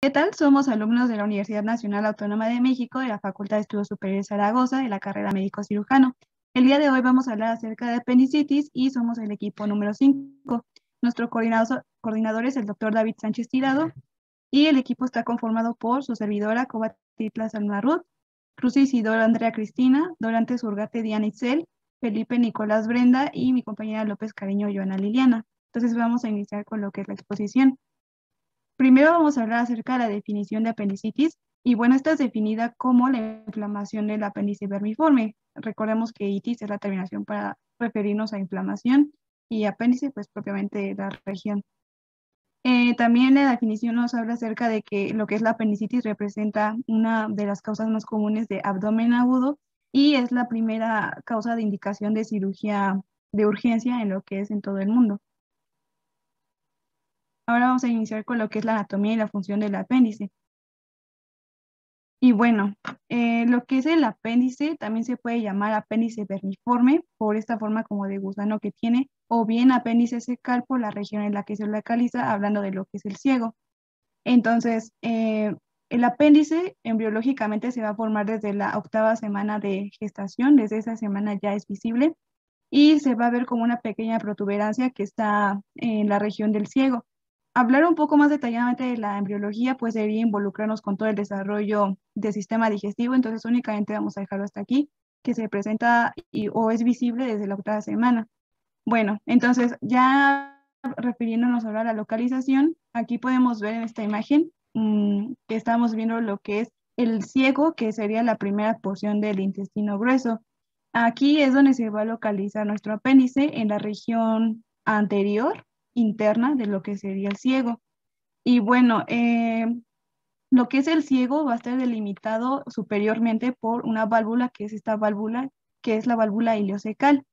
¿Qué tal? Somos alumnos de la Universidad Nacional Autónoma de México, de la Facultad de Estudios Superiores Zaragoza, de la carrera médico cirujano. El día de hoy vamos a hablar acerca de apendicitis y somos el equipo número 5. Nuestro coordinador es el doctor David Sánchez Tirado y el equipo está conformado por su servidora Cobatitla Salma Ruth, Cruz Isidoro Andrea Cristina, Dorantes Urgate Diana Itzel, Felipe Nicolás Brenda y mi compañera López Cariño Joana Liliana. Entonces vamos a iniciar con lo que es la exposición. Primero vamos a hablar acerca de la definición de apendicitis y bueno, esta es definida como la inflamación del apéndice vermiforme. Recordemos que itis es la terminación para referirnos a inflamación y apéndice pues propiamente la región. También la definición nos habla acerca de que lo que es la apendicitis representa una de las causas más comunes de abdomen agudo y es la primera causa de indicación de cirugía de urgencia en lo que es en todo el mundo. Ahora vamos a iniciar con lo que es la anatomía y la función del apéndice. Y bueno, lo que es el apéndice también se puede llamar apéndice vermiforme por esta forma como de gusano que tiene, o bien apéndice secal por la región en la que se localiza, hablando de lo que es el ciego. Entonces, el apéndice embriológicamente se va a formar desde la 8ª semana de gestación, desde esa semana ya es visible, y se va a ver como una pequeña protuberancia que está en la región del ciego. Hablar un poco más detalladamente de la embriología, pues debería involucrarnos con todo el desarrollo del sistema digestivo, entonces únicamente vamos a dejarlo hasta aquí, que se presenta o es visible desde la 8ª semana. Bueno, entonces ya refiriéndonos ahora a la localización, aquí podemos ver en esta imagen que estamos viendo lo que es el ciego, que sería la primera porción del intestino grueso. Aquí es donde se va a localizar nuestro apéndice en la región anterior, interna de lo que sería el ciego. Y bueno, lo que es el ciego va a estar delimitado superiormente por una válvula, que es esta válvula, que es la válvula ileocecal.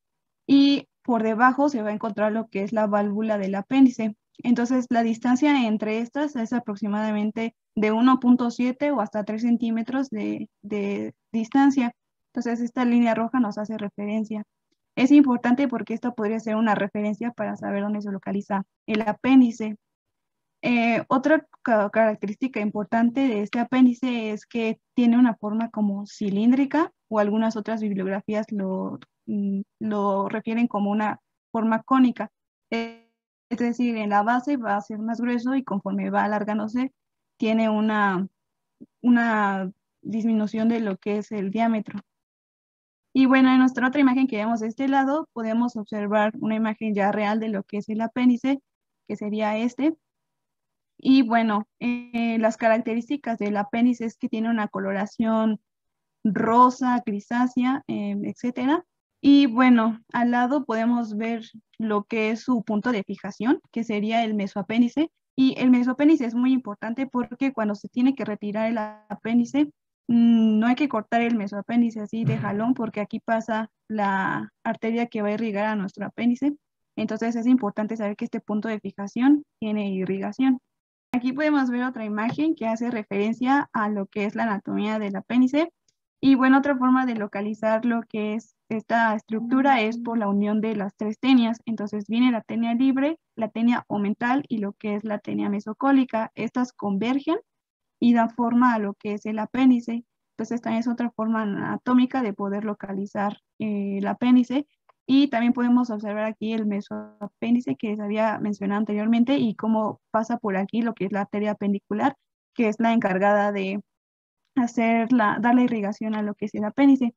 Y por debajo se va a encontrar lo que es la válvula del apéndice. Entonces, la distancia entre estas es aproximadamente de 1,7 o hasta 3 centímetros de distancia. Entonces, esta línea roja nos hace referencia. Es importante porque esto podría ser una referencia para saber dónde se localiza el apéndice. Otra característica importante de este apéndice es que tiene una forma como cilíndrica, o algunas otras bibliografías lo refieren como una forma cónica. Es decir, en la base va a ser más grueso y conforme va alargándose tiene una disminución de lo que es el diámetro. Y bueno, en nuestra otra imagen que vemos de este lado, podemos observar una imagen ya real de lo que es el apéndice, que sería este. Y bueno, las características del apéndice es que tiene una coloración rosa, grisácea, etcétera. Y bueno, al lado podemos ver lo que es su punto de fijación, que sería el mesoapéndice. Y el mesoapéndice es muy importante porque cuando se tiene que retirar el apéndice, no hay que cortar el mesoapéndice así de jalón, porque aquí pasa la arteria que va a irrigar a nuestro apéndice. Entonces es importante saber que este punto de fijación tiene irrigación. Aquí podemos ver otra imagen que hace referencia a lo que es la anatomía del apéndice. Y bueno, otra forma de localizar lo que es esta estructura es por la unión de las tres tenias. Entonces viene la tenia libre, la tenia omental y lo que es la tenia mesocólica. Estas convergen y dan forma a lo que es el apéndice. Entonces también es otra forma anatómica de poder localizar el apéndice. Y también podemos observar aquí el mesoapéndice que les había mencionado anteriormente y cómo pasa por aquí lo que es la arteria apendicular, que es la encargada de darle irrigación a lo que es el apéndice.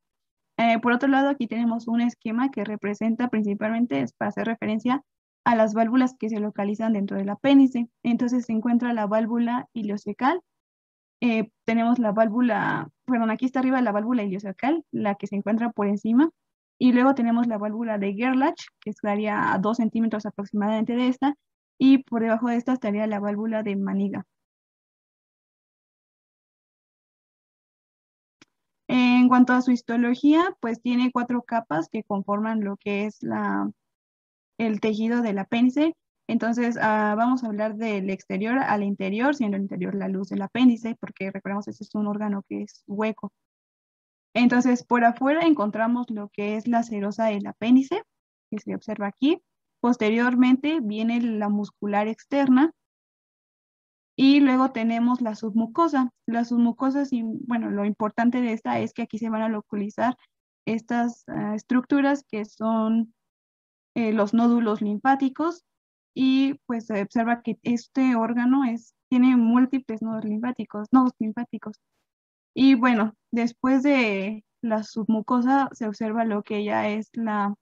Por otro lado, aquí tenemos un esquema que representa principalmente, es para hacer referencia a las válvulas que se localizan dentro del apéndice. Entonces se encuentra la válvula ileocecal, tenemos la válvula, perdón, aquí está arriba la válvula ileocecal, la que se encuentra por encima, y luego tenemos la válvula de Gerlach, que estaría a 2 centímetros aproximadamente de esta, y por debajo de esta estaría la válvula de Maniga. En cuanto a su histología, pues tiene 4 capas que conforman lo que es el tejido del apéndice. Entonces, vamos a hablar del exterior al interior, siendo el interior la luz del apéndice, porque recordemos que este es un órgano que es hueco. Entonces, por afuera encontramos lo que es la serosa del apéndice, que se observa aquí. Posteriormente viene la muscular externa Y luego tenemos la submucosa. La submucosa, sí, bueno, lo importante de esta es que aquí se van a localizar estas estructuras que son los nódulos linfáticos, y pues se observa que este órgano tiene múltiples nodos linfáticos. Y bueno, después de la submucosa se observa lo que ya es la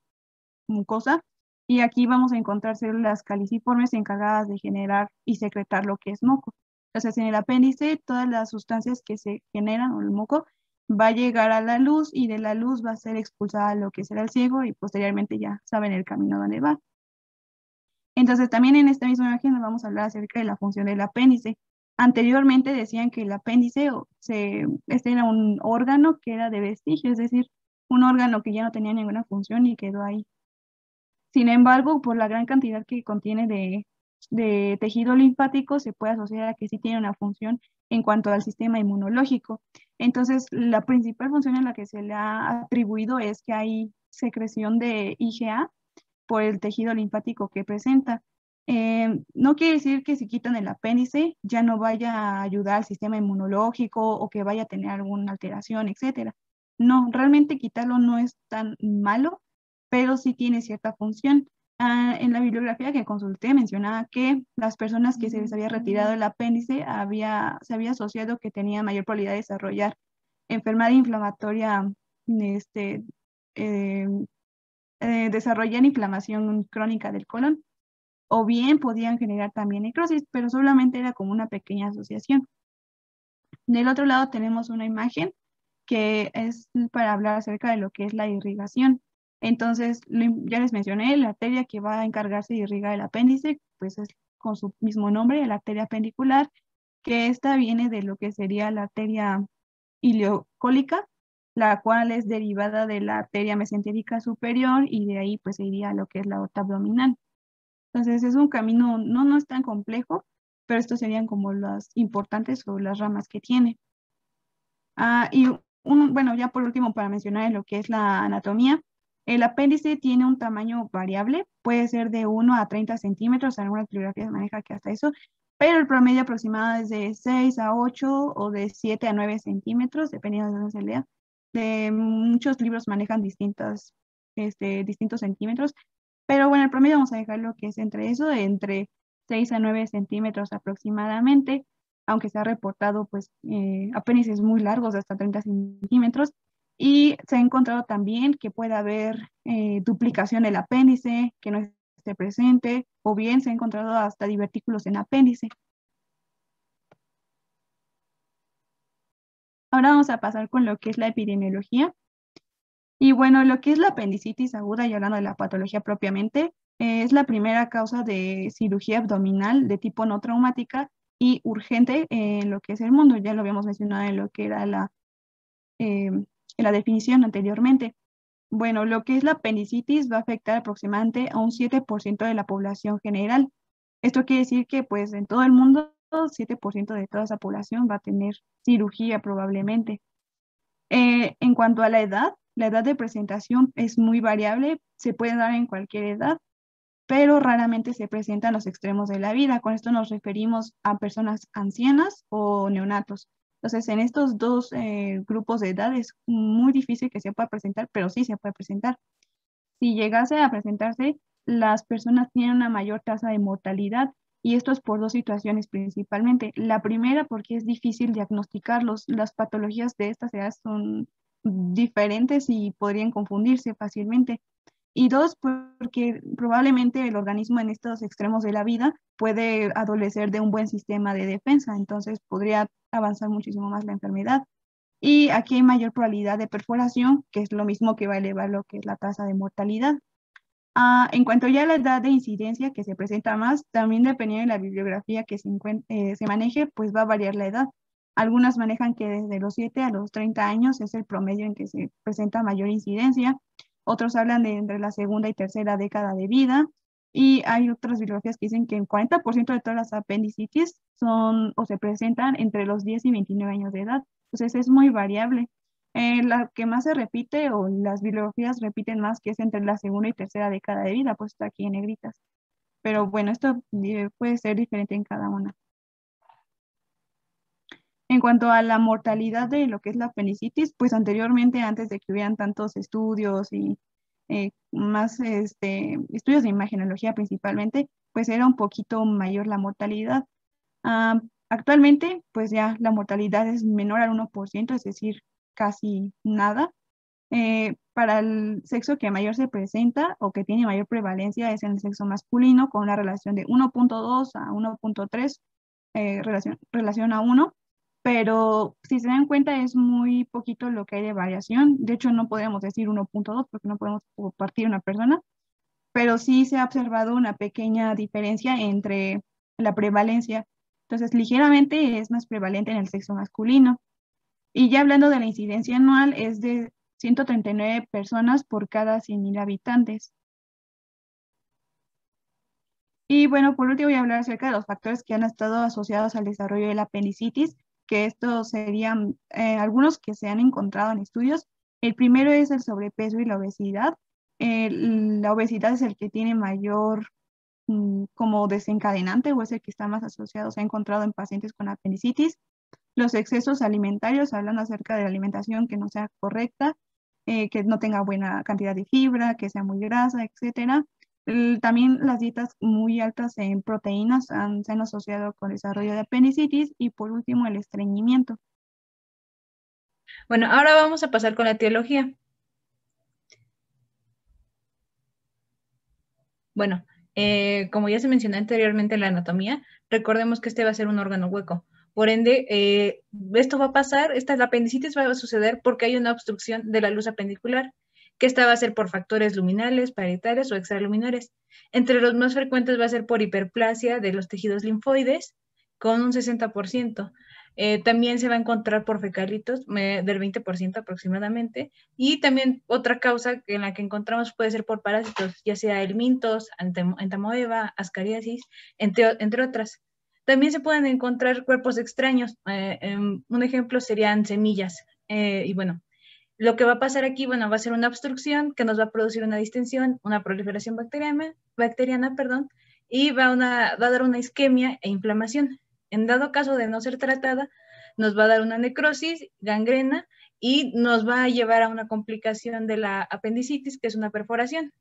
mucosa, y aquí vamos a encontrar células caliciformes encargadas de generar y secretar lo que es moco. Entonces, en el apéndice, todas las sustancias que se generan, o el moco, va a llegar a la luz, y de la luz va a ser expulsada lo que será el ciego, y posteriormente ya saben el camino donde va. Entonces, también en esta misma imagen vamos a hablar acerca de la función del apéndice. Anteriormente decían que el apéndice este era un órgano que era de vestigio, es decir, un órgano que ya no tenía ninguna función y quedó ahí. Sin embargo, por la gran cantidad que contiene de tejido linfático, se puede asociar a que sí tiene una función en cuanto al sistema inmunológico. Entonces, la principal función en la que se le ha atribuido es que hay secreción de IgA por el tejido linfático que presenta. No quiere decir que si quitan el apéndice ya no vaya a ayudar al sistema inmunológico o que vaya a tener alguna alteración, etcétera. No, realmente quitarlo no es tan malo, pero sí tiene cierta función. En la bibliografía que consulté mencionaba que las personas que se les había retirado el apéndice se había asociado que tenían mayor probabilidad de desarrollar enfermedad inflamatoria, este, eh, desarrollar inflamación crónica del colon, o bien podían generar también necrosis, pero solamente era como una pequeña asociación. Del otro lado tenemos una imagen que es para hablar acerca de lo que es la irrigación. Entonces, ya les mencioné, la arteria que va a encargarse de irrigar el apéndice, pues es con su mismo nombre, la arteria pendicular, que esta viene de lo que sería la arteria ileocólica, la cual es derivada de la arteria mesentérica superior, y de ahí pues se iría a lo que es la aorta abdominal. Entonces es un camino, no es tan complejo, pero estos serían como las importantes o las ramas que tiene. Y bueno, ya por último, para mencionar lo que es la anatomía, el apéndice tiene un tamaño variable, puede ser de 1 a 30 centímetros, algunas bibliografías manejan que hasta eso, pero el promedio aproximado es de 6 a 8 o de 7 a 9 centímetros, dependiendo de dónde se lea. Muchos libros manejan distintos centímetros, pero bueno, el promedio vamos a dejar lo que es entre eso, entre 6 a 9 centímetros aproximadamente, aunque se ha reportado pues apéndices muy largos, hasta 30 centímetros, y se ha encontrado también que puede haber duplicación del apéndice, que no esté presente, o bien se ha encontrado hasta divertículos en apéndice. Ahora vamos a pasar con lo que es la epidemiología. Y bueno, lo que es la apendicitis aguda, y hablando de la patología propiamente, es la primera causa de cirugía abdominal de tipo no traumática y urgente en lo que es el mundo. Ya lo habíamos mencionado en lo que era en la definición anteriormente. Bueno, lo que es la apendicitis va a afectar aproximadamente a un 7% de la población general. Esto quiere decir que pues en todo el mundo, 7% de toda esa población va a tener cirugía probablemente. En cuanto a la edad de presentación es muy variable, se puede dar en cualquier edad, pero raramente se presenta en los extremos de la vida. Con esto nos referimos a personas ancianas o neonatos. Entonces, en estos dos grupos de edad es muy difícil que se pueda presentar, pero sí se puede presentar. Si llegase a presentarse, las personas tienen una mayor tasa de mortalidad, y esto es por dos situaciones principalmente. La primera, porque es difícil diagnosticarlos. Las patologías de estas edades son diferentes y podrían confundirse fácilmente. Y dos, porque probablemente el organismo en estos extremos de la vida puede adolecer de un buen sistema de defensa, entonces podría avanzar muchísimo más la enfermedad. Y aquí hay mayor probabilidad de perforación, que es lo mismo que va a elevar lo que es la tasa de mortalidad. En cuanto ya a la edad de incidencia que se presenta más, también dependiendo de la bibliografía que se maneje, pues va a variar la edad. Algunas manejan que desde los 7 a los 30 años es el promedio en que se presenta mayor incidencia. Otros hablan de entre la segunda y tercera década de vida. Y hay otras bibliografías que dicen que el 40% de todas las apendicitis son o se presentan entre los 10 y 29 años de edad. Entonces es muy variable. La que más se repite, o las bibliografías repiten más, que es entre la segunda y tercera década de vida, pues está aquí en negritas. Pero bueno, esto puede ser diferente en cada una. En cuanto a la mortalidad de lo que es la apendicitis, pues anteriormente, antes de que hubieran tantos estudios y más estudios de imagenología principalmente, pues era un poquito mayor la mortalidad. Ah, actualmente, pues ya la mortalidad es menor al 1%, es decir, casi nada. Para el sexo que mayor se presenta o que tiene mayor prevalencia es en el sexo masculino, con una relación de 1.2 a 1.3, relación a 1, pero si se dan cuenta es muy poquito lo que hay de variación. De hecho, no podemos decir 1.2 porque no podemos partir una persona, pero sí se ha observado una pequeña diferencia entre la prevalencia. Entonces, ligeramente es más prevalente en el sexo masculino. Y ya hablando de la incidencia anual, es de 139 personas por cada 100.000 habitantes. Y bueno, por último voy a hablar acerca de los factores que han estado asociados al desarrollo de la apendicitis, que estos serían algunos que se han encontrado en estudios. El primero es el sobrepeso y la obesidad. La obesidad es el que tiene mayor como desencadenante o es el que está más asociado, se ha encontrado en pacientes con apendicitis. Los excesos alimentarios, hablando acerca de la alimentación que no sea correcta, que no tenga buena cantidad de fibra, que sea muy grasa, etcétera. También las dietas muy altas en proteínas se han asociado con el desarrollo de apendicitis y por último el estreñimiento. Bueno, ahora vamos a pasar con la etiología. Bueno, como ya se mencionó anteriormente en la anatomía, recordemos que este va a ser un órgano hueco. Por ende, esto va a pasar, la apendicitis va a suceder porque hay una obstrucción de la luz apendicular, que esta va a ser por factores luminales, parietales o extraluminares. Entre los más frecuentes va a ser por hiperplasia de los tejidos linfoides, con un 60%. También se va a encontrar por fecalitos, del 20% aproximadamente, y también otra causa en la que encontramos puede ser por parásitos, ya sea helmintos, entamoeba, ascariasis, entre otras. También se pueden encontrar cuerpos extraños. Un ejemplo serían semillas. Y bueno, lo que va a pasar aquí, bueno, va a ser una obstrucción que nos va a producir una distensión, una proliferación bacteriana, perdón, y va a dar una isquemia e inflamación. En dado caso de no ser tratada, nos va a dar una necrosis, gangrena, y nos va a llevar a una complicación de la apendicitis, que es una perforación.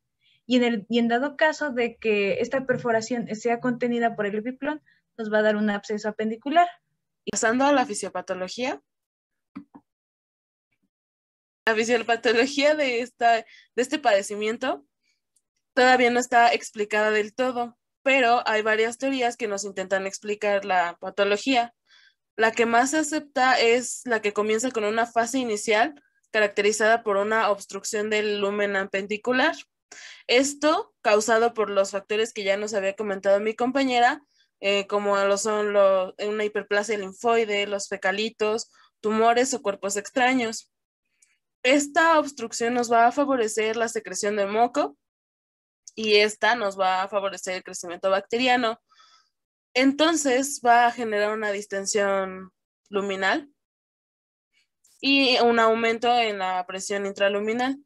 Y en dado caso de que esta perforación sea contenida por el epiplón, nos va a dar un absceso apendicular. Pasando a la fisiopatología. La fisiopatología de este padecimiento todavía no está explicada del todo, pero hay varias teorías que nos intentan explicar la patología. La que más se acepta es la que comienza con una fase inicial caracterizada por una obstrucción del lumen apendicular. Esto causado por los factores que ya nos había comentado mi compañera, como lo son una hiperplasia linfoide, los fecalitos, tumores o cuerpos extraños. Esta obstrucción nos va a favorecer la secreción de moco y esta nos va a favorecer el crecimiento bacteriano. Entonces va a generar una distensión luminal y un aumento en la presión intraluminal.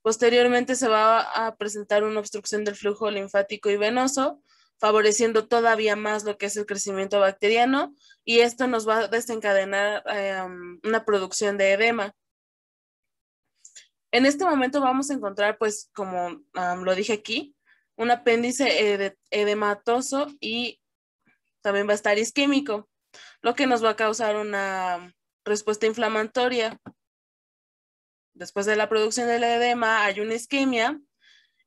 Posteriormente se va a presentar una obstrucción del flujo linfático y venoso, favoreciendo todavía más lo que es el crecimiento bacteriano, y esto nos va a desencadenar una producción de edema. En este momento vamos a encontrar, pues, como lo dije aquí, un apéndice edematoso y también va a estar isquémico, lo que nos va a causar una respuesta inflamatoria. Después de la producción del edema hay una isquemia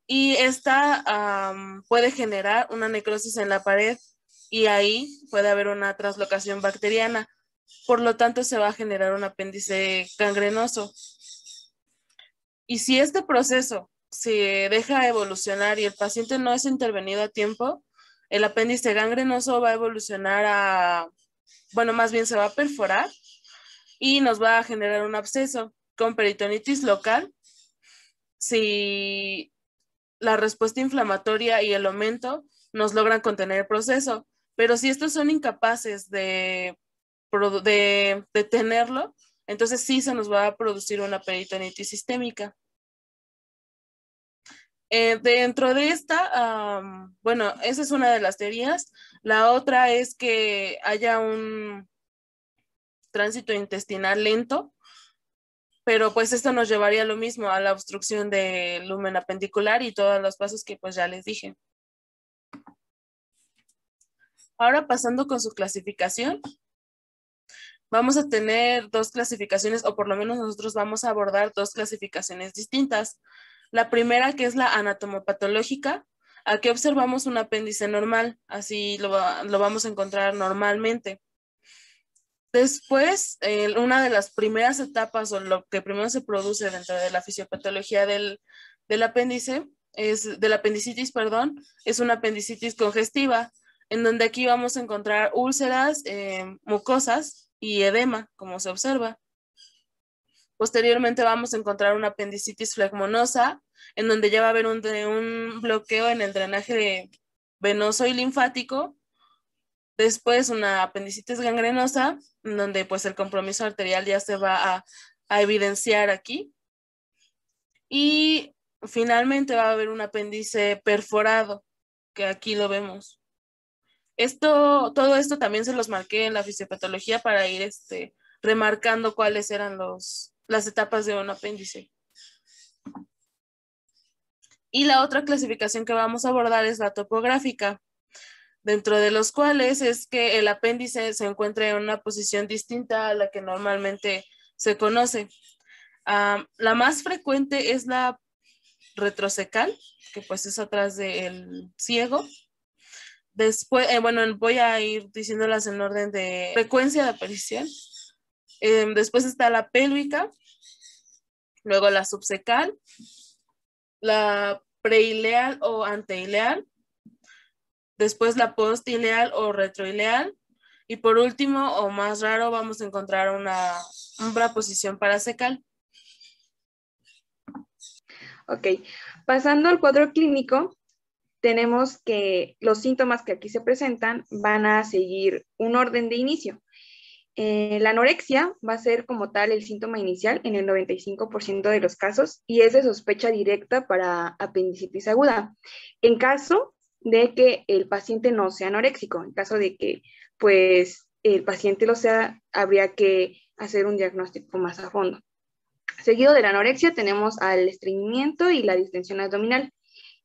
y esta puede generar una necrosis en la pared y ahí puede haber una translocación bacteriana. Por lo tanto, se va a generar un apéndice gangrenoso. Y si este proceso se deja evolucionar y el paciente no es intervenido a tiempo, el apéndice gangrenoso va a evolucionar bueno, más bien se va a perforar y nos va a generar un absceso con peritonitis local. Si la respuesta inflamatoria y el aumento nos logran contener el proceso, pero si estos son incapaces de detenerlo, entonces sí se nos va a producir una peritonitis sistémica. Dentro de esta, bueno, esa es una de las teorías. La otra es que haya tránsito intestinal lento, pero pues esto nos llevaría a lo mismo, a la obstrucción del lumen apendicular y todos los pasos que pues ya les dije. Ahora pasando con su clasificación, vamos a tener dos clasificaciones, o por lo menos nosotros vamos a abordar dos clasificaciones distintas. La primera, que es la anatomopatológica. Aquí observamos un apéndice normal, así lo vamos a encontrar normalmente. Después, una de las primeras etapas, o lo que primero se produce dentro de la fisiopatología del apéndice, de la apendicitis, perdón, es una apendicitis congestiva, en donde aquí vamos a encontrar úlceras, mucosas y edema, como se observa. Posteriormente vamos a encontrar una apendicitis flegmonosa, en donde ya va a haber un bloqueo en el drenaje venoso y linfático. Después una apendicitis gangrenosa, en donde pues el compromiso arterial ya se va a evidenciar aquí. Y finalmente va a haber un apéndice perforado, que aquí lo vemos. Todo esto también se los marqué en la fisiopatología para ir remarcando cuáles eran las etapas de un apéndice. Y la otra clasificación que vamos a abordar es la topográfica, dentro de los cuales es que el apéndice se encuentra en una posición distinta a la que normalmente se conoce. La más frecuente es la retrocecal, que pues es atrás del ciego. Después, bueno, voy a ir diciéndolas en orden de frecuencia de aparición. Después está la pélvica, luego la subcecal, la preileal o anteileal, después la postileal o retroileal, y por último, o más raro, vamos a encontrar una posición paracecal. Ok, pasando al cuadro clínico, tenemos que los síntomas que aquí se presentan van a seguir un orden de inicio. La anorexia va a ser como tal el síntoma inicial en el 95% de los casos y es de sospecha directa para apendicitis aguda. En caso de que el paciente no sea anoréxico, en caso de que pues el paciente lo sea, habría que hacer un diagnóstico más a fondo. Seguido de la anorexia tenemos al estreñimiento y la distensión abdominal.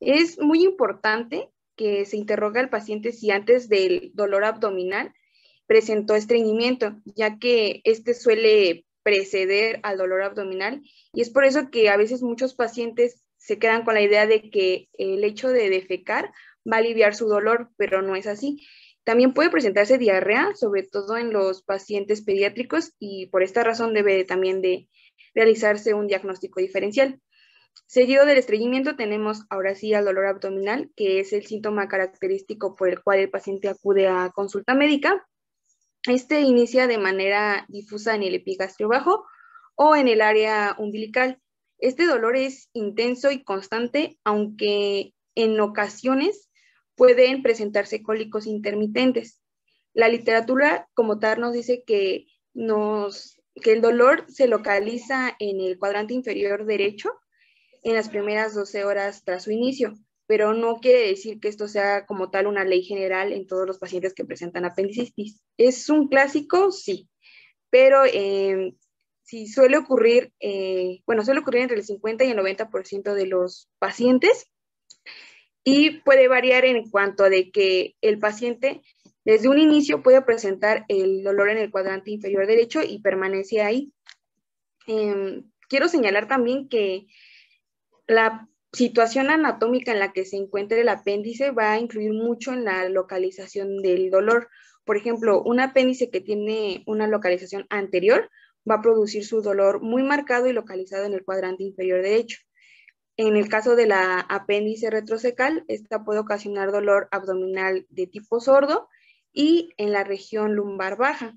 Es muy importante que se interrogue al paciente si antes del dolor abdominal presentó estreñimiento, ya que este suele preceder al dolor abdominal y es por eso que a veces muchos pacientes se quedan con la idea de que el hecho de defecar va a aliviar su dolor, pero no es así. También puede presentarse diarrea, sobre todo en los pacientes pediátricos, y por esta razón debe también de realizarse un diagnóstico diferencial. Seguido del estreñimiento tenemos ahora sí al dolor abdominal, que es el síntoma característico por el cual el paciente acude a consulta médica. Este inicia de manera difusa en el epigastrio bajo o en el área umbilical. Este dolor es intenso y constante, aunque en ocasiones pueden presentarse cólicos intermitentes. La literatura como tal nos dice que el dolor se localiza en el cuadrante inferior derecho en las primeras 12 horas tras su inicio, pero no quiere decir que esto sea como tal una ley general en todos los pacientes que presentan apendicitis. ¿Es un clásico? Sí, pero sí suele ocurrir, suele ocurrir entre el 50 y el 90% de los pacientes y puede variar en cuanto a de que el paciente desde un inicio puede presentar el dolor en el cuadrante inferior derecho y permanece ahí. Quiero señalar también que la situación anatómica en la que se encuentre el apéndice va a influir mucho en la localización del dolor. Por ejemplo, un apéndice que tiene una localización anterior va a producir su dolor muy marcado y localizado en el cuadrante inferior derecho. En el caso de la apéndice retrocecal, esta puede ocasionar dolor abdominal de tipo sordo y en la región lumbar baja.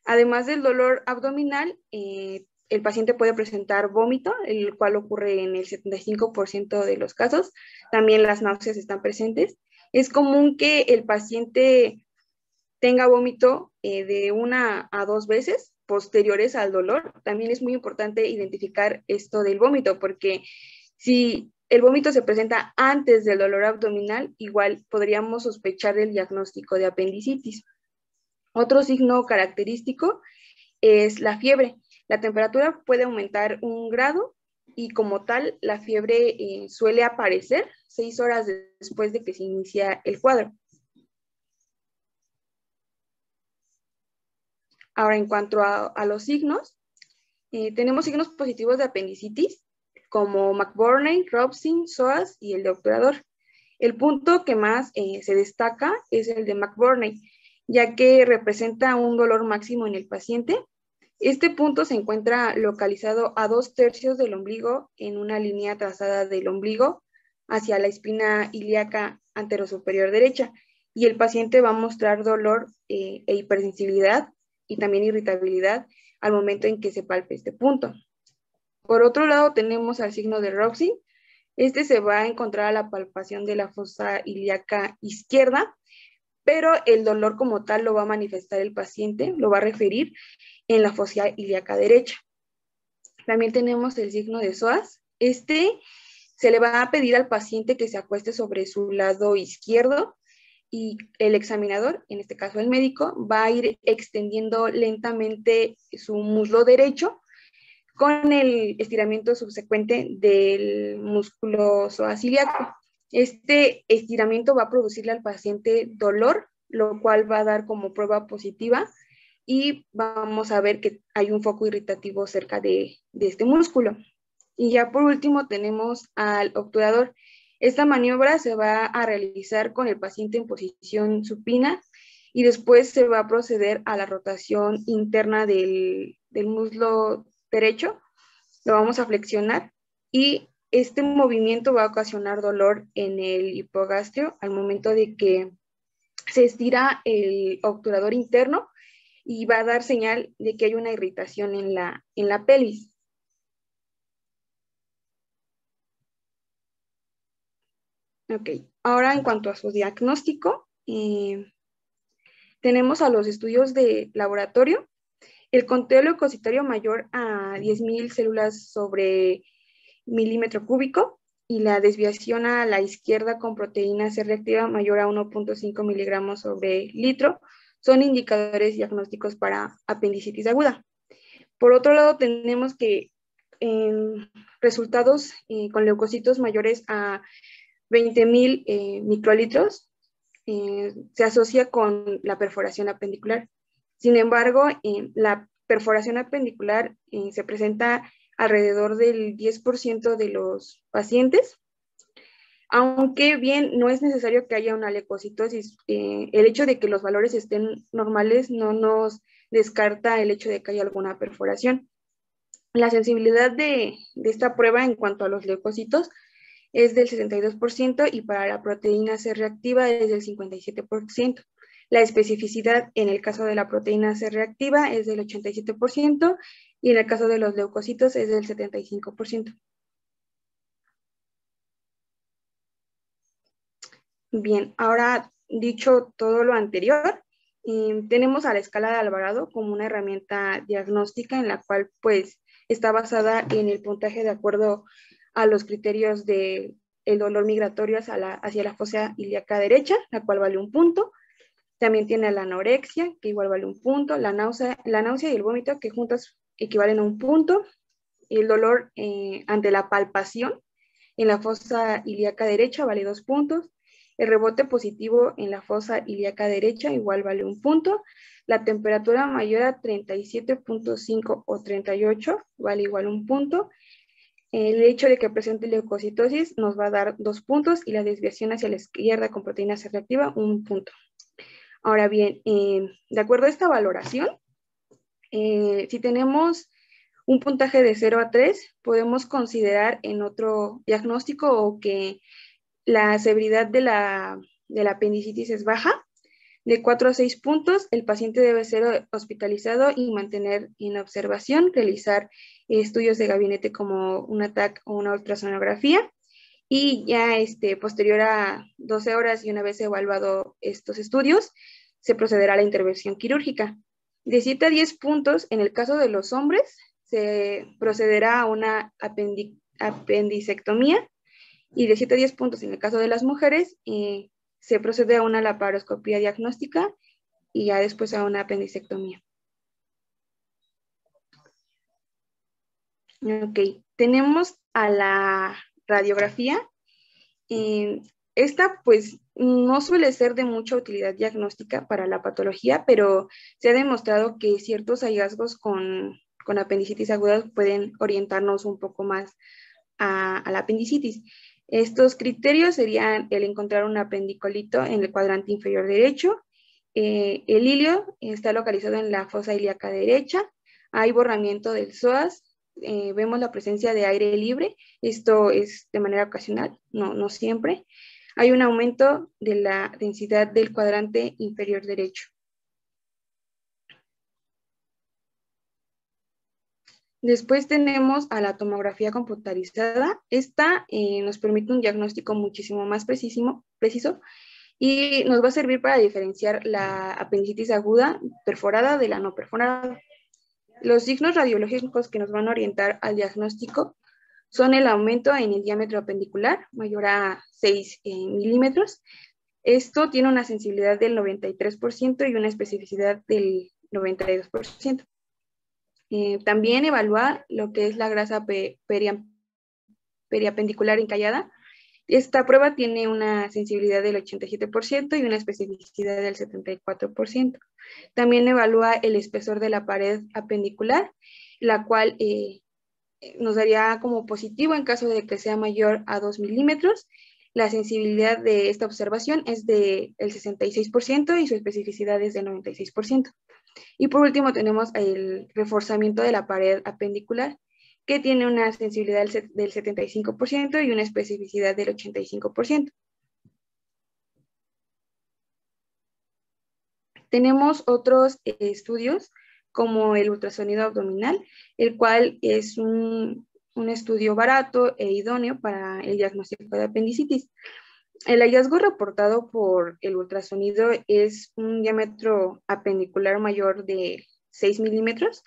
Además del dolor abdominal, el paciente puede presentar vómito, el cual ocurre en el 75% de los casos. También las náuseas están presentes. Es común que el paciente tenga vómito de 1 a 2 veces posteriores al dolor. También es muy importante identificar esto del vómito, porque si el vómito se presenta antes del dolor abdominal, igual podríamos sospechar del diagnóstico de apendicitis. Otro signo característico es la fiebre. La temperatura puede aumentar 1 grado y como tal, la fiebre suele aparecer 6 horas después de que se inicia el cuadro. Ahora, en cuanto a los signos, tenemos signos positivos de apendicitis, como McBurney, Robson, Soas y el de obturador. El punto que más se destaca es el de McBurney, ya que representa un dolor máximo en el paciente. Este punto se encuentra localizado a 2/3 del ombligo en una línea trazada del ombligo hacia la espina ilíaca anterosuperior derecha, y el paciente va a mostrar dolor e hipersensibilidad y también irritabilidad al momento en que se palpe este punto. Por otro lado, tenemos al signo de Robson. Este se va a encontrar a la palpación de la fosa ilíaca izquierda, pero el dolor como tal lo va a manifestar el paciente, lo va a referir en la fosa ilíaca derecha. También tenemos el signo de Soas. Este se le va a pedir al paciente que se acueste sobre su lado izquierdo y el examinador, en este caso el médico, va a ir extendiendo lentamente su muslo derecho con el estiramiento subsecuente del músculo psoas-ilíaco. Este estiramiento va a producirle al paciente dolor, lo cual va a dar como prueba positiva, y vamos a ver que hay un foco irritativo cerca de este músculo. Y ya por último tenemos al obturador. Esta maniobra se va a realizar con el paciente en posición supina y después se va a proceder a la rotación interna del muslo derecho. Lo vamos a flexionar y este movimiento va a ocasionar dolor en el hipogastrio al momento de que se estira el obturador interno y va a dar señal de que hay una irritación en la pelvis. Ok, ahora en cuanto a su diagnóstico, tenemos a los estudios de laboratorio. El conteo leucocitario mayor a 10.000 células sobre milímetro cúbico y la desviación a la izquierda con proteína C reactiva mayor a 1.5 miligramos sobre litro son indicadores diagnósticos para apendicitis aguda. Por otro lado, tenemos que resultados con leucocitos mayores a 20.000 microlitros se asocia con la perforación apendicular. Sin embargo, la perforación apendicular se presenta alrededor del 10% de los pacientes, aunque bien no es necesario que haya una leucocitosis. El hecho de que los valores estén normales no nos descarta el hecho de que haya alguna perforación. La sensibilidad de esta prueba en cuanto a los leucocitos es del 62% y para la proteína C reactiva es del 57%. La especificidad en el caso de la proteína C reactiva es del 87% y en el caso de los leucocitos es del 75%. Bien, ahora dicho todo lo anterior, tenemos a la escala de Alvarado como una herramienta diagnóstica en la cual pues está basada en el puntaje de acuerdo a los criterios del dolor migratorio hacia la fosa ilíaca derecha, la cual vale 1 punto. También tiene la anorexia, que igual vale 1 punto, la náusea y el vómito, que juntas equivalen a 1 punto, el dolor ante la palpación en la fosa ilíaca derecha vale 2 puntos, el rebote positivo en la fosa ilíaca derecha igual vale 1 punto, la temperatura mayor a 37.5 o 38 vale igual 1 punto, el hecho de que presente leucocitosis nos va a dar 2 puntos y la desviación hacia la izquierda con proteína C reactiva 1 punto. Ahora bien, de acuerdo a esta valoración, si tenemos un puntaje de 0 a 3, podemos considerar en otro diagnóstico o que la severidad de la apendicitis es baja. De 4 a 6 puntos, el paciente debe ser hospitalizado y mantener en observación, realizar estudios de gabinete como un TAC o una ultrasonografía. Y ya posterior a 12 horas y una vez evaluado estos estudios, se procederá a la intervención quirúrgica. De 7 a 10 puntos, en el caso de los hombres, se procederá a una apendicectomía, y de 7 a 10 puntos, en el caso de las mujeres, se procede a una laparoscopía diagnóstica y ya después a una apendicectomía. Ok, tenemos a la radiografía. Esta pues no suele ser de mucha utilidad diagnóstica para la patología, pero se ha demostrado que ciertos hallazgos con apendicitis aguda pueden orientarnos un poco más a la apendicitis. Estos criterios serían el encontrar un apendicolito en el cuadrante inferior derecho, el hilio está localizado en la fosa ilíaca derecha, hay borramiento del psoas, vemos la presencia de aire libre, esto es de manera ocasional, no siempre. Hay un aumento de la densidad del cuadrante inferior derecho. Después tenemos a la tomografía computarizada. Esta nos permite un diagnóstico muchísimo más preciso y nos va a servir para diferenciar la apendicitis aguda perforada de la no perforada. Los signos radiológicos que nos van a orientar al diagnóstico son el aumento en el diámetro apendicular, mayor a 6 milímetros. Esto tiene una sensibilidad del 93% y una especificidad del 92%. También evaluar lo que es la grasa periapendicular encallada. Esta prueba tiene una sensibilidad del 87% y una especificidad del 74%. También evalúa el espesor de la pared apendicular, la cual nos daría como positivo en caso de que sea mayor a 2 milímetros. La sensibilidad de esta observación es del 66% y su especificidad es del 96%. Y por último tenemos el reforzamiento de la pared apendicular, que tiene una sensibilidad del 75% y una especificidad del 85%. Tenemos otros estudios como el ultrasonido abdominal, el cual es un estudio barato e idóneo para el diagnóstico de apendicitis. El hallazgo reportado por el ultrasonido es un diámetro apendicular mayor de 6 milímetros.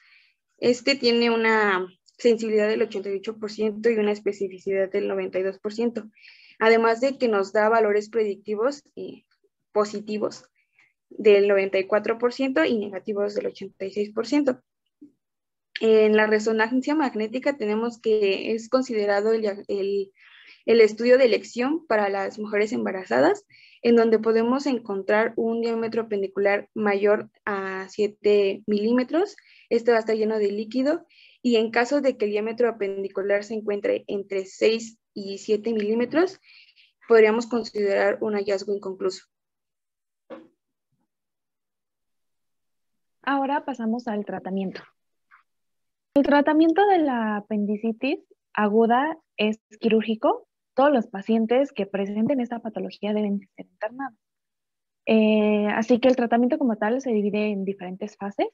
Este tiene una sensibilidad del 88% y una especificidad del 92%, además de que nos da valores predictivos positivos del 94% y negativos del 86%. En la resonancia magnética tenemos que es considerado el estudio de elección para las mujeres embarazadas, en donde podemos encontrar un diámetro apendicular mayor a 7 milímetros. Este va a estar lleno de líquido y en caso de que el diámetro apendicular se encuentre entre 6 y 7 milímetros, podríamos considerar un hallazgo inconcluso. Ahora pasamos al tratamiento. El tratamiento de la apendicitis aguda es quirúrgico. Todos los pacientes que presenten esta patología deben ser internados. Así que el tratamiento como tal se divide en diferentes fases.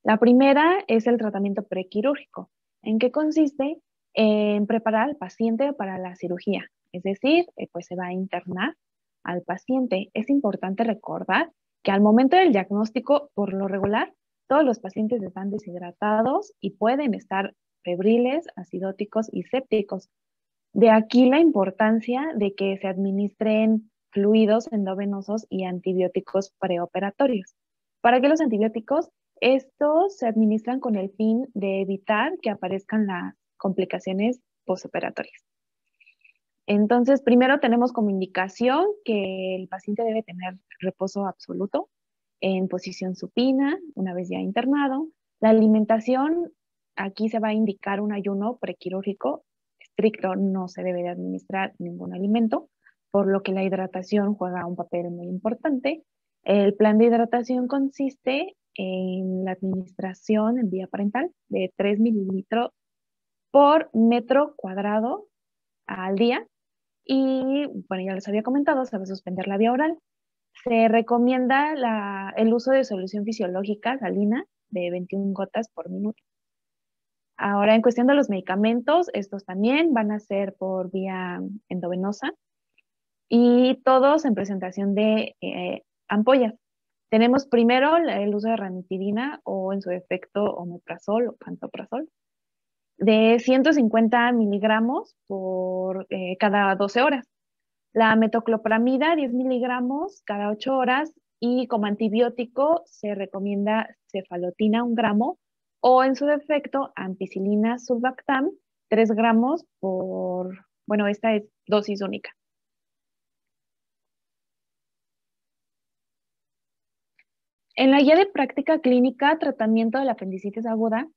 La primera es el tratamiento prequirúrgico, en que consiste en preparar al paciente para la cirugía. Es decir, pues se va a internar al paciente. Es importante recordar que al momento del diagnóstico, por lo regular, todos los pacientes están deshidratados y pueden estar febriles, acidóticos y sépticos. De aquí la importancia de que se administren fluidos endovenosos y antibióticos preoperatorios. ¿Para qué los antibióticos? Estos se administran con el fin de evitar que aparezcan las complicaciones postoperatorias. Entonces, primero tenemos como indicación que el paciente debe tener reposo absoluto en posición supina, una vez ya internado. La alimentación, aquí se va a indicar un ayuno prequirúrgico estricto, no se debe de administrar ningún alimento, por lo que la hidratación juega un papel muy importante. El plan de hidratación consiste en la administración en vía parenteral de 3 mililitros por metro cuadrado al día. Y bueno, ya les había comentado, se va a suspender la vía oral. Se recomienda el uso de solución fisiológica salina de 21 gotas por minuto. Ahora, en cuestión de los medicamentos, estos también van a ser por vía endovenosa y todos en presentación de ampollas. Tenemos primero el uso de ranitidina o en su efecto omeprazol o pantoprazol de 150 miligramos por cada 12 horas. La metoclopramida, 10 miligramos cada 8 horas y como antibiótico se recomienda cefalotina 1 gramo o en su defecto ampicilina sulbactam, 3 gramos por, bueno, esta es dosis única. En la guía de práctica clínica, tratamiento de la apendicitis aguda,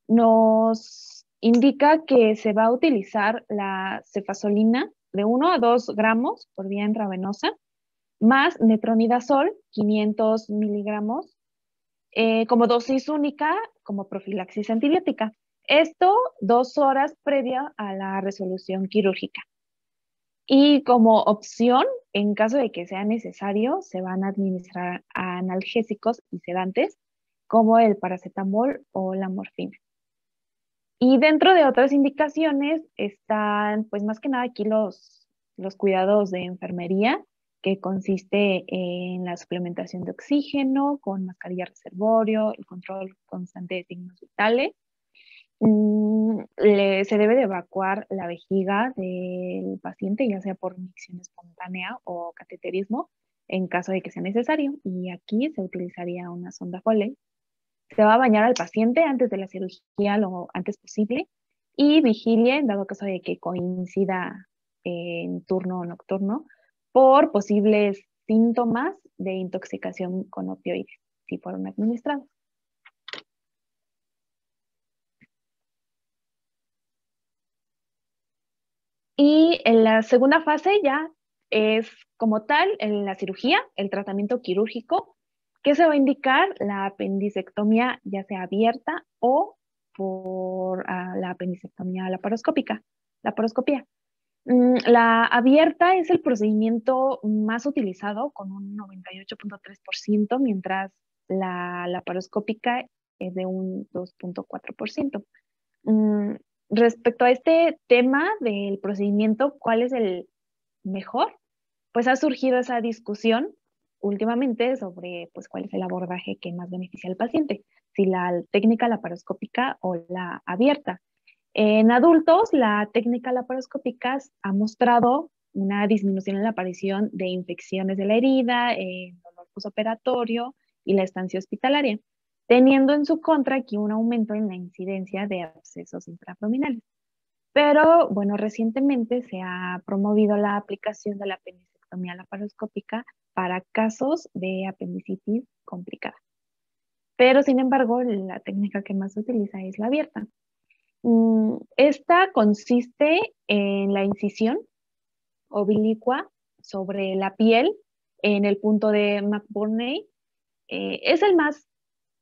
nos indica que se va a utilizar la cefazolina de 1 a 2 gramos por vía intravenosa, más metronidazol, 500 miligramos, como dosis única, como profilaxis antibiótica. Esto 2 horas previa a la resolución quirúrgica. Y como opción, en caso de que sea necesario, se van a administrar analgésicos y sedantes, como el paracetamol o la morfina. Y dentro de otras indicaciones están, pues más que nada aquí los cuidados de enfermería, que consiste en la suplementación de oxígeno con mascarilla reservorio, el control constante de signos vitales. Se debe de evacuar la vejiga del paciente, ya sea por inyección espontánea o cateterismo, en caso de que sea necesario. Y aquí se utilizaría una sonda Foley. Se va a bañar al paciente antes de la cirugía lo antes posible y vigilie en dado caso de que coincida en turno nocturno por posibles síntomas de intoxicación con opioides, si fueron administrados. Y en la segunda fase ya es como tal en la cirugía, el tratamiento quirúrgico, que se va a indicar la apendicectomía ya sea abierta o por la apendicectomía laparoscópica, laparoscopía. La abierta es el procedimiento más utilizado con un 98.3%, mientras la laparoscópica es de un 2.4%. Respecto a este tema del procedimiento, ¿cuál es el mejor? Pues ha surgido esa discusión últimamente sobre pues, cuál es el abordaje que más beneficia al paciente, si la técnica laparoscópica o la abierta. En adultos, la técnica laparoscópica ha mostrado una disminución en la aparición de infecciones de la herida, dolor postoperatorio y la estancia hospitalaria, teniendo en su contra aquí un aumento en la incidencia de abscesos intraabdominales. Pero, bueno, recientemente se ha promovido la aplicación de la apendicectomía laparoscópica para casos de apendicitis complicada. Pero, sin embargo, la técnica que más se utiliza es la abierta. Esta consiste en la incisión obliqua sobre la piel en el punto de McBurney. Es el más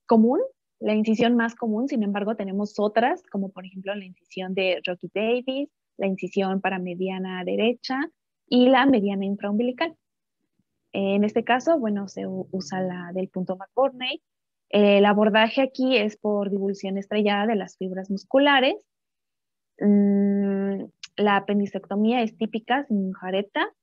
común, la incisión más común, sin embargo tenemos otras, como por ejemplo la incisión de Rocky Davis, la incisión paramediana derecha y la mediana infraumbilical. En este caso, bueno, se usa la del punto McBurney. El abordaje aquí es por divulsión estrellada de las fibras musculares. La apendicectomía es típica sin jareta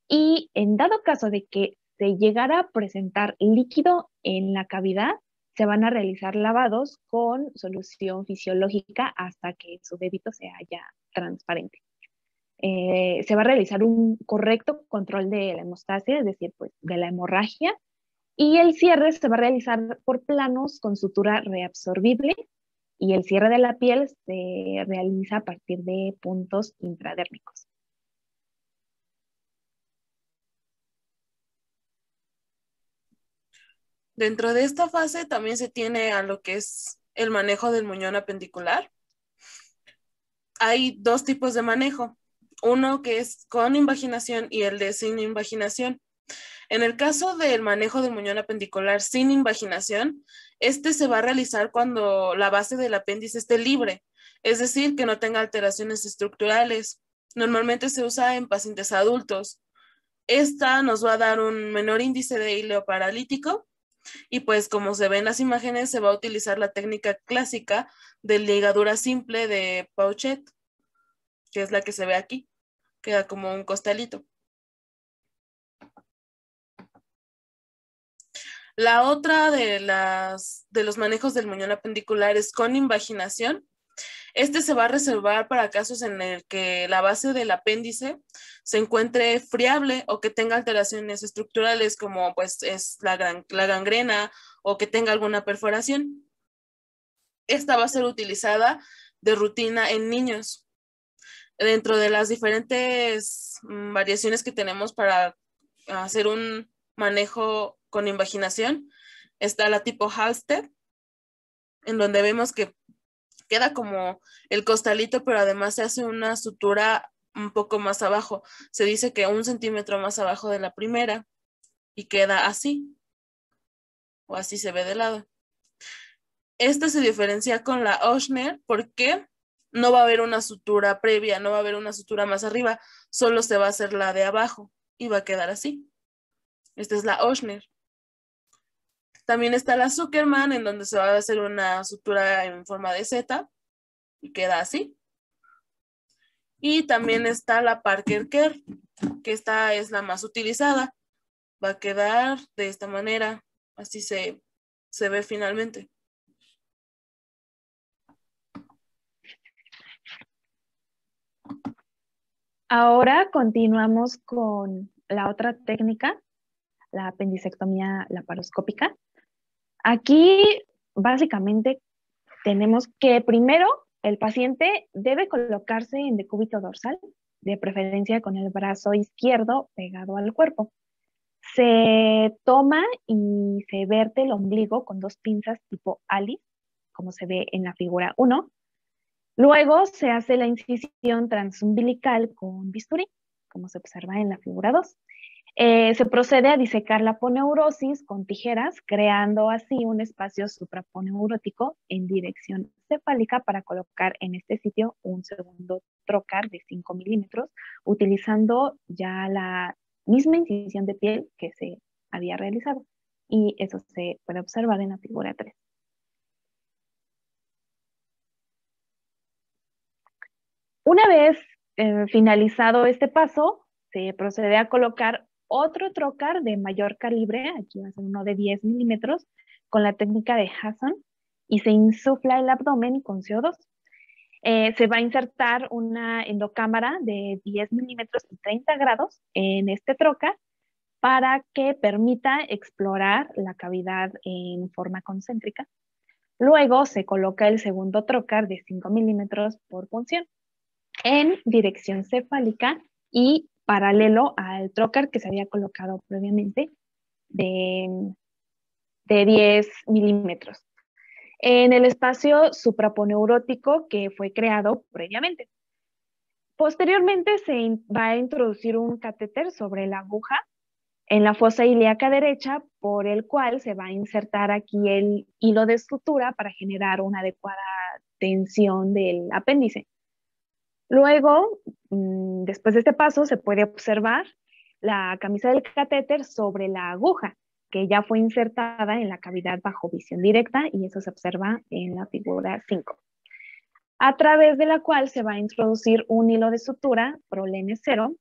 y en dado caso de que se llegara a presentar líquido en la cavidad, se van a realizar lavados con solución fisiológica hasta que su débito sea ya transparente. Se va a realizar un correcto control de la hemostasia, es decir, pues, de la hemorragia, y el cierre se va a realizar por planos con sutura reabsorbible y el cierre de la piel se realiza a partir de puntos intradérmicos. Dentro de esta fase también se tiene a lo que es el manejo del muñón apendicular. Hay 2 tipos de manejo, uno que es con invaginación y el de sin invaginación. En el caso del manejo del muñón apendicular sin invaginación, este se va a realizar cuando la base del apéndice esté libre, es decir, que no tenga alteraciones estructurales. Normalmente se usa en pacientes adultos. Esta nos va a dar un menor índice de hilo paralítico y pues como se ve en las imágenes se va a utilizar la técnica clásica de ligadura simple de Pauchet, que es la que se ve aquí, queda como un costalito. La otra de los manejos del muñón apendicular es con invaginación. Este se va a reservar para casos en el que la base del apéndice se encuentre friable o que tenga alteraciones estructurales como pues es la gangrena o que tenga alguna perforación. esta va a ser utilizada de rutina en niños. Dentro de las diferentes variaciones que tenemos para hacer un manejo con invaginación, está la tipo Halsted, en donde vemos que queda como el costalito, pero además se hace una sutura un poco más abajo. Se dice que 1 centímetro más abajo de la primera y queda así, o así se ve de lado. Esta se diferencia con la Ochsner porque no va a haber una sutura previa, no va a haber una sutura más arriba, solo se va a hacer la de abajo y va a quedar así. Esta es la Ochsner. También está la Zuckerman, en donde se va a hacer una sutura en forma de Z y queda así. Y también está la Parker Kerr, que esta es la más utilizada. Va a quedar de esta manera, así se ve finalmente. Ahora continuamos con la otra técnica, la apendicectomía laparoscópica. Aquí básicamente tenemos que primero el paciente debe colocarse en decúbito dorsal, de preferencia con el brazo izquierdo pegado al cuerpo. Se toma y se verte el ombligo con 2 pinzas tipo Alice, como se ve en la figura 1. Luego se hace la incisión transumbilical con bisturí, como se observa en la figura 2. Se procede a disecar la aponeurosis con tijeras, creando así un espacio supraponeurótico en dirección cefálica para colocar en este sitio un segundo trocar de 5 milímetros, utilizando ya la misma incisión de piel que se había realizado. Y eso se puede observar en la figura 3. Una vez finalizado este paso, se procede a colocar otro trocar de mayor calibre, aquí va a ser uno de 10 milímetros, con la técnica de Hasson, y se insufla el abdomen con CO2. Se va a insertar una endocámara de 10 milímetros y 30 grados en este trocar para que permita explorar la cavidad en forma concéntrica. Luego se coloca el segundo trocar de 5 milímetros por punción en dirección cefálica y paralelo al trocar que se había colocado previamente de 10 milímetros en el espacio supraponeurótico que fue creado previamente. Posteriormente se va a introducir un catéter sobre la aguja en la fosa ilíaca derecha, por el cual se va a insertar aquí el hilo de sutura para generar una adecuada tensión del apéndice. Luego, después de este paso, se puede observar la camisa del catéter sobre la aguja, que ya fue insertada en la cavidad bajo visión directa, y eso se observa en la figura 5, a través de la cual se va a introducir un hilo de sutura prolene 0,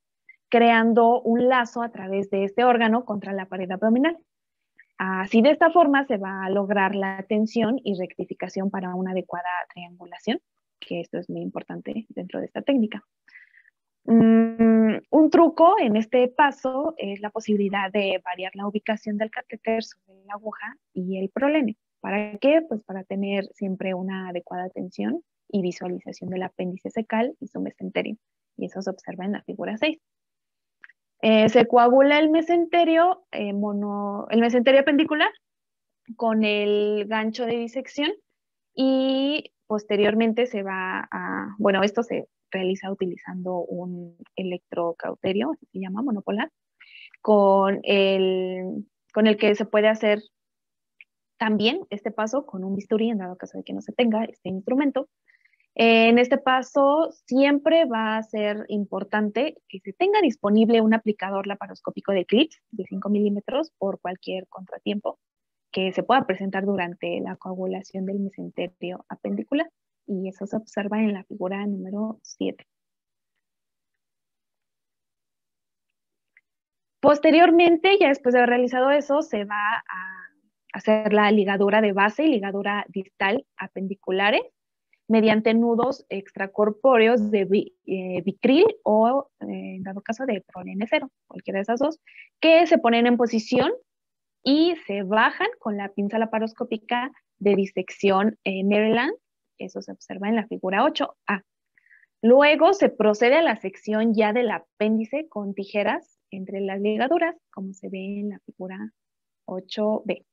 creando un lazo a través de este órgano contra la pared abdominal. Así, de esta forma, se va a lograr la tensión y rectificación para una adecuada triangulación, que esto es muy importante dentro de esta técnica. Un truco en este paso es la posibilidad de variar la ubicación del catéter sobre la aguja y el prolene. ¿Para qué? Pues para tener siempre una adecuada tensión y visualización del apéndice cecal y su mesenterio. Y eso se observa en la figura 6. Se coagula el mesenterio, el mesenterio apendicular con el gancho de disección, y posteriormente se va a, bueno, esto se realiza utilizando un electrocauterio, así se llama, monopolar, con el que se puede hacer también este paso con un bisturí en dado caso de que no se tenga este instrumento. En este paso siempre va a ser importante que se tenga disponible un aplicador laparoscópico de clips de 5 milímetros por cualquier contratiempo que se pueda presentar durante la coagulación del mesenterio apendicular, y eso se observa en la figura número 7. Posteriormente, ya después de haber realizado eso, se va a hacer la ligadura de base y ligadura distal apendiculares mediante nudos extracorpóreos de Vicryl o, en dado caso, de prolene 0, cualquiera de esas dos, que se ponen en posición y se bajan con la pinza laparoscópica de disección en Maryland. Eso se observa en la figura 8A. Luego se procede a la sección ya del apéndice con tijeras entre las ligaduras, como se ve en la figura 8B.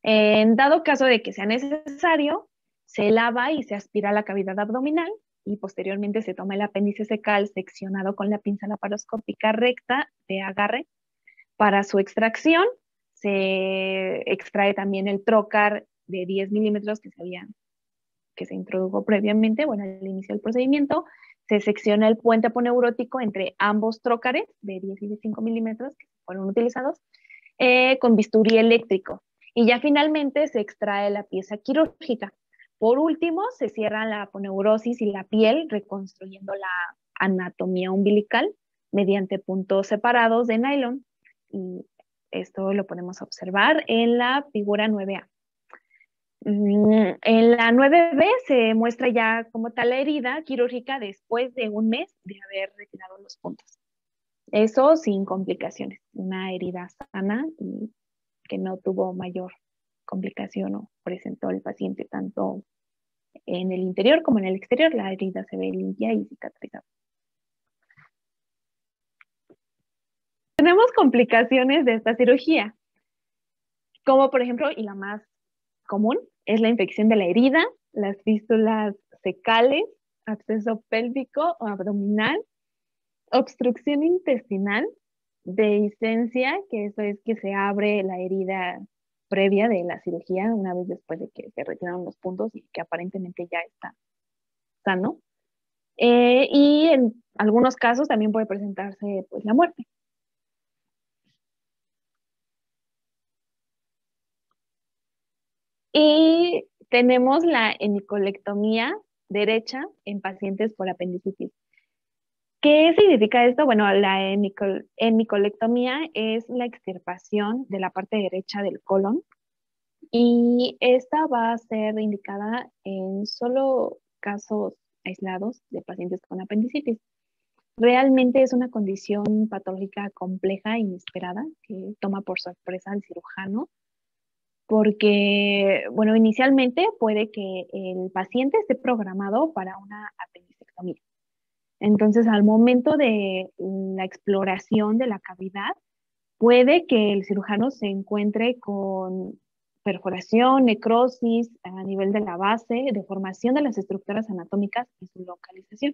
En dado caso de que sea necesario, se lava y se aspira la cavidad abdominal y posteriormente se toma el apéndice secal seccionado con la pinza laparoscópica recta de agarre. Para su extracción se extrae también el trócar de 10 milímetros que se introdujo previamente, bueno, al inicio del procedimiento. Se secciona el puente aponeurótico entre ambos trócares de 10 y de 5 milímetros que fueron utilizados con bisturí eléctrico. Y ya finalmente se extrae la pieza quirúrgica. Por último, se cierra la aponeurosis y la piel, reconstruyendo la anatomía umbilical mediante puntos separados de nylon. Y esto lo podemos observar en la figura 9A. En la 9B se muestra ya como tal la herida quirúrgica después de un mes de haber retirado los puntos. Eso sin complicaciones, una herida sana y que no tuvo mayor complicación o presentó el paciente tanto en el interior como en el exterior. La herida se ve limpia y cicatrizada. Tenemos complicaciones de esta cirugía, como por ejemplo, y la más común, es la infección de la herida, las fístulas fecales, absceso pélvico o abdominal, obstrucción intestinal, dehiscencia, que eso es que se abre la herida previa de la cirugía una vez después de que se retiraron los puntos y que aparentemente ya está sano. Y en algunos casos también puede presentarse pues la muerte. Y tenemos la hemicolectomía derecha en pacientes por apendicitis. ¿Qué significa esto? Bueno, la hemicolectomía es la extirpación de la parte derecha del colon y esta va a ser indicada en solo casos aislados de pacientes con apendicitis. Realmente es una condición patológica compleja e inesperada que toma por sorpresa al cirujano porque, bueno, inicialmente puede que el paciente esté programado para una apendicectomía. Entonces, al momento de la exploración de la cavidad, puede que el cirujano se encuentre con perforación, necrosis a nivel de la base, deformación de las estructuras anatómicas y su localización,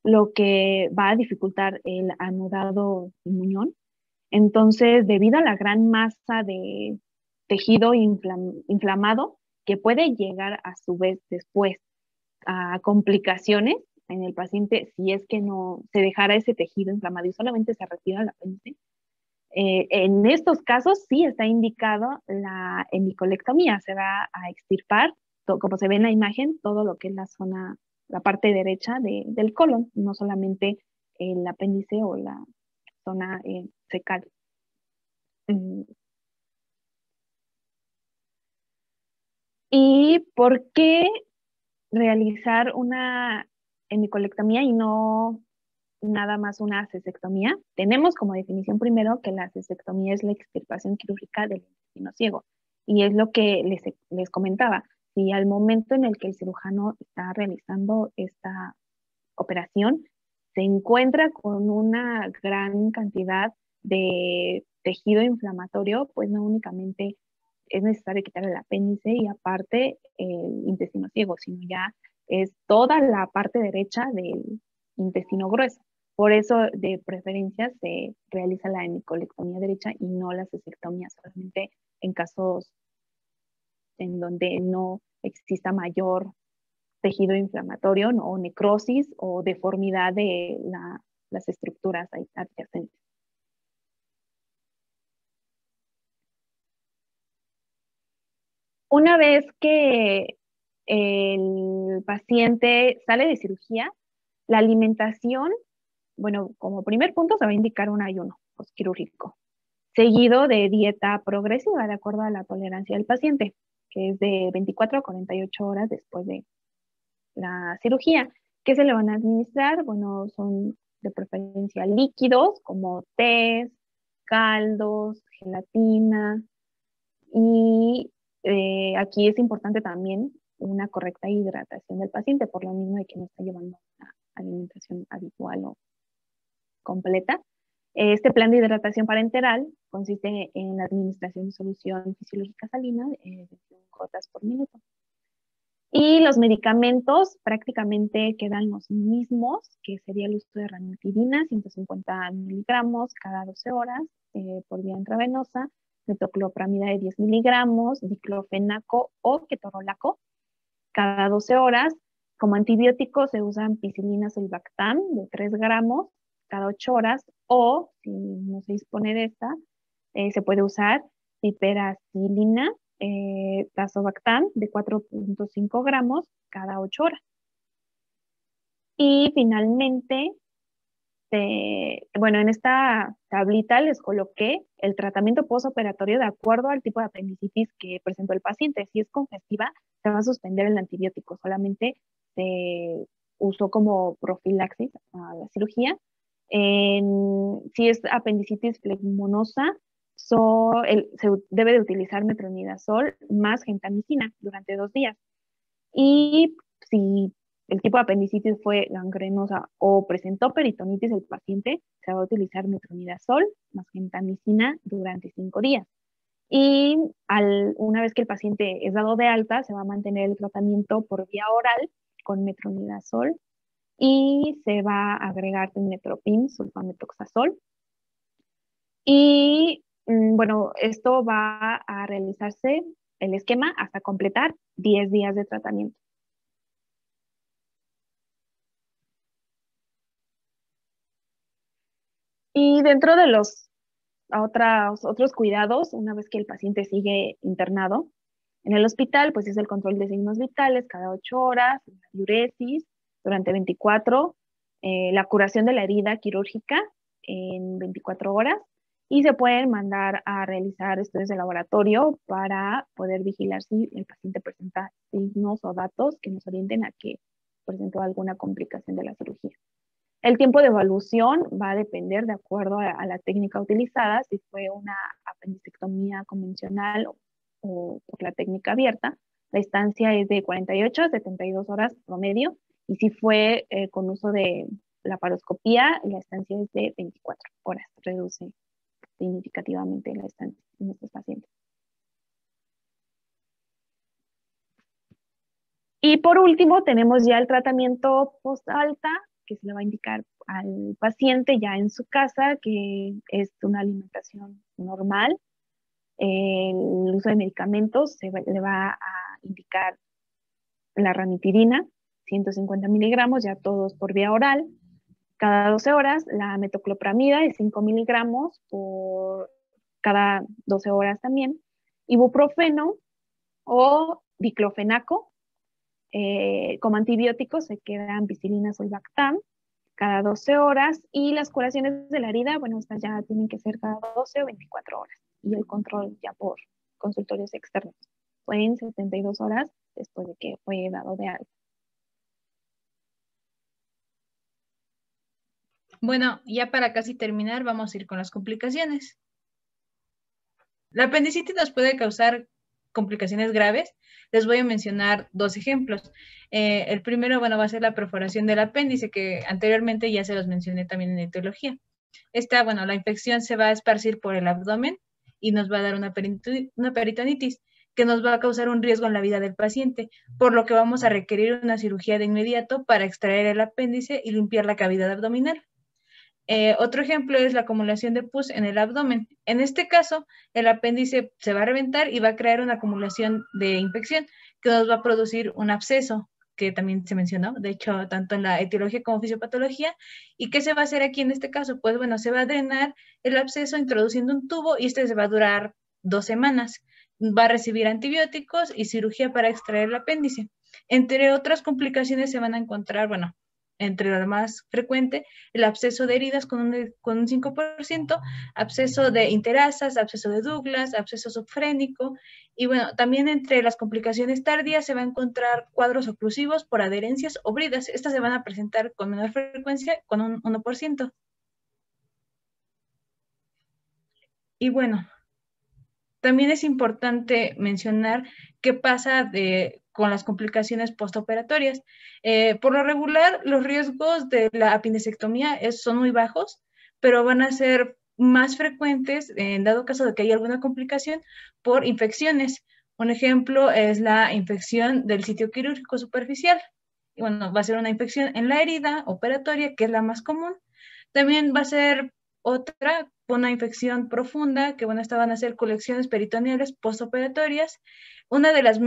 lo que va a dificultar el anudado muñón. Entonces, debido a la gran masa de tejido inflamado, que puede llegar a su vez después a complicaciones en el paciente si es que no se dejara ese tejido inflamado y solamente se retira el apéndice. En estos casos sí está indicado la hemicolectomía, se va a extirpar, como se ve en la imagen, todo lo que es la zona, la parte derecha del colon, no solamente el apéndice o la zona fecal. ¿Y por qué realizar una hemicolectomía y no nada más una cesectomía? Tenemos como definición primero que la cesectomía es la extirpación quirúrgica del intestino ciego. Y es lo que les comentaba. Si al momento en el que el cirujano está realizando esta operación, se encuentra con una gran cantidad de tejido inflamatorio, pues no únicamente es necesario quitar el apéndice y aparte el intestino ciego, sino ya es toda la parte derecha del intestino grueso. Por eso, de preferencia, se realiza la hemicolectomía derecha y no la cesectomía, solamente en casos en donde no exista mayor tejido inflamatorio, ¿no? O necrosis o deformidad de las estructuras adyacentes. Una vez que el paciente sale de cirugía, la alimentación, bueno, como primer punto se va a indicar un ayuno postquirúrgico, seguido de dieta progresiva de acuerdo a la tolerancia del paciente, que es de 24 a 48 horas después de la cirugía. ¿Qué se le van a administrar? Bueno, son de preferencia líquidos como tés, caldos, gelatina y aquí es importante también una correcta hidratación del paciente, por lo mismo de que no está llevando una alimentación habitual o completa. Este plan de hidratación parenteral consiste en la administración de solución fisiológica salina de 21 gotas por minuto. Y los medicamentos prácticamente quedan los mismos, que sería el uso de ranitidina, 150 miligramos cada 12 horas por vía intravenosa, metoclopramida de 10 miligramos, diclofenaco o ketorolaco cada 12 horas. Como antibiótico se usan ampicilina sulbactam de 3 gramos cada 8 horas, o si no se dispone de esta, se puede usar piperacilina, tazobactam de 4.5 gramos cada 8 horas. Y finalmente, bueno, en esta tablita les coloqué el tratamiento postoperatorio de acuerdo al tipo de apendicitis que presentó el paciente. Si es congestiva, se va a suspender el antibiótico, solamente se usó como profilaxis a la cirugía. Si es apendicitis flegmonosa, se debe de utilizar metronidazol más gentamicina durante 2 días. Y si el tipo de apendicitis fue gangrenosa o presentó peritonitis el paciente, se va a utilizar metronidazol más gentamicina durante 5 días. Y una vez que el paciente es dado de alta, se va a mantener el tratamiento por vía oral con metronidazol y se va a agregar tenmetropin, sulfametoxazol. Y bueno, esto va a realizarse el esquema hasta completar 10 días de tratamiento. Y dentro de los otros cuidados, una vez que el paciente sigue internado en el hospital, pues es el control de signos vitales cada 8 horas, la diuresis durante 24, la curación de la herida quirúrgica en 24 horas, y se pueden mandar a realizar estudios de laboratorio para poder vigilar si el paciente presenta signos o datos que nos orienten a que presentó alguna complicación de la cirugía. El tiempo de evolución va a depender de acuerdo a la técnica utilizada, si fue una apendicectomía convencional o por la técnica abierta. La estancia es de 48 a 72 horas promedio, y si fue con uso de laparoscopía, la estancia es de 24 horas, reduce significativamente la estancia en estos pacientes. Y por último, tenemos ya el tratamiento post-alta, que se le va a indicar al paciente ya en su casa, que es una alimentación normal. El uso de medicamentos le va a indicar la ranitidina, 150 miligramos, ya todos por vía oral, cada 12 horas, la metoclopramida de 5 miligramos por cada 12 horas también, ibuprofeno o diclofenaco. Como antibióticos se queda ampicilina sulbactam cada 12 horas, y las curaciones de la herida, bueno, estas ya tienen que ser cada 12 o 24 horas, y el control ya por consultorios externos fue en 72 horas después de que fue dado de alta. Bueno, ya para casi terminar, vamos a ir con las complicaciones. La apendicitis nos puede causar complicaciones graves. Les voy a mencionar 2 ejemplos. El primero, bueno, va a ser la perforación del apéndice, que anteriormente ya se los mencioné también en etiología. Esta, bueno, la infección se va a esparcir por el abdomen y nos va a dar una peritonitis que nos va a causar un riesgo en la vida del paciente, por lo que vamos a requerir una cirugía de inmediato para extraer el apéndice y limpiar la cavidad abdominal. Otro ejemplo es la acumulación de pus en el abdomen. En este caso, el apéndice se va a reventar y va a crear una acumulación de infección que nos va a producir un absceso, que también se mencionó, de hecho, tanto en la etiología como fisiopatología. ¿Y qué se va a hacer aquí en este caso? Pues bueno, se va a drenar el absceso introduciendo un tubo, y este se va a durar 2 semanas. Va a recibir antibióticos y cirugía para extraer el apéndice. Entre otras complicaciones se van a encontrar, bueno, entre lo más frecuente, el absceso de heridas con un 5%, absceso de interasas, absceso de Douglas, absceso subfrénico, y bueno, también entre las complicaciones tardías se va a encontrar cuadros oclusivos por adherencias o bridas. Estas se van a presentar con menor frecuencia, con un 1%. Y bueno, también es importante mencionar qué pasa con las complicaciones postoperatorias. Por lo regular, los riesgos de la apendicectomía son muy bajos, pero van a ser más frecuentes en dado caso de que haya alguna complicación por infecciones. Un ejemplo es la infección del sitio quirúrgico superficial. Y bueno, va a ser una infección en la herida operatoria, que es la más común. También va a ser otra, una infección profunda, que bueno, esta van a ser colecciones peritoneales postoperatorias. Una de las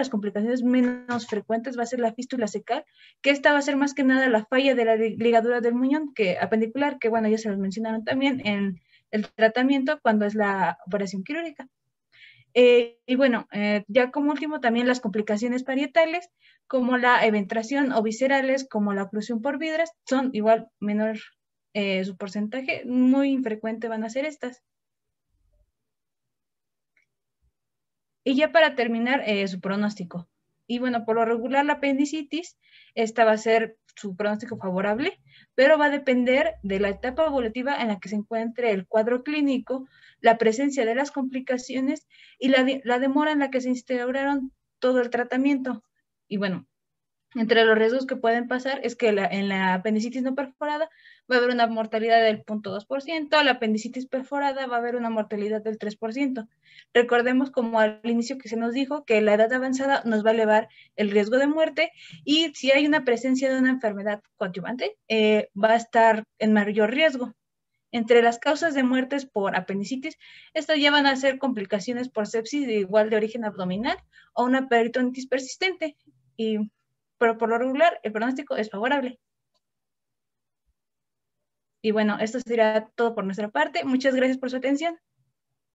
complicaciones menos frecuentes va a ser la fístula cecal, que esta va a ser más que nada la falla de la ligadura del muñón apendicular, que bueno, ya se los mencionaron también en el tratamiento cuando es la operación quirúrgica. Y bueno, ya como último también las complicaciones parietales, como la eventración o viscerales, como la oclusión por vidres, son igual menor su porcentaje, muy infrecuente van a ser estas. Y ya para terminar, su pronóstico. Y bueno, por lo regular la apendicitis, esta va a ser su pronóstico favorable, pero va a depender de la etapa evolutiva en la que se encuentre el cuadro clínico, la presencia de las complicaciones y la demora en la que se instauraron todo el tratamiento. Y bueno, entre los riesgos que pueden pasar es que en la apendicitis no perforada va a haber una mortalidad del 0.2%, la apendicitis perforada va a haber una mortalidad del 3%. Recordemos como al inicio que se nos dijo que la edad avanzada nos va a elevar el riesgo de muerte y si hay una presencia de una enfermedad coadyuvante, va a estar en mayor riesgo. Entre las causas de muertes por apendicitis, estas ya van a ser complicaciones por sepsis igual de origen abdominal o una peritonitis persistente. Pero por lo regular el pronóstico es favorable. Y bueno, esto sería todo por nuestra parte. Muchas gracias por su atención.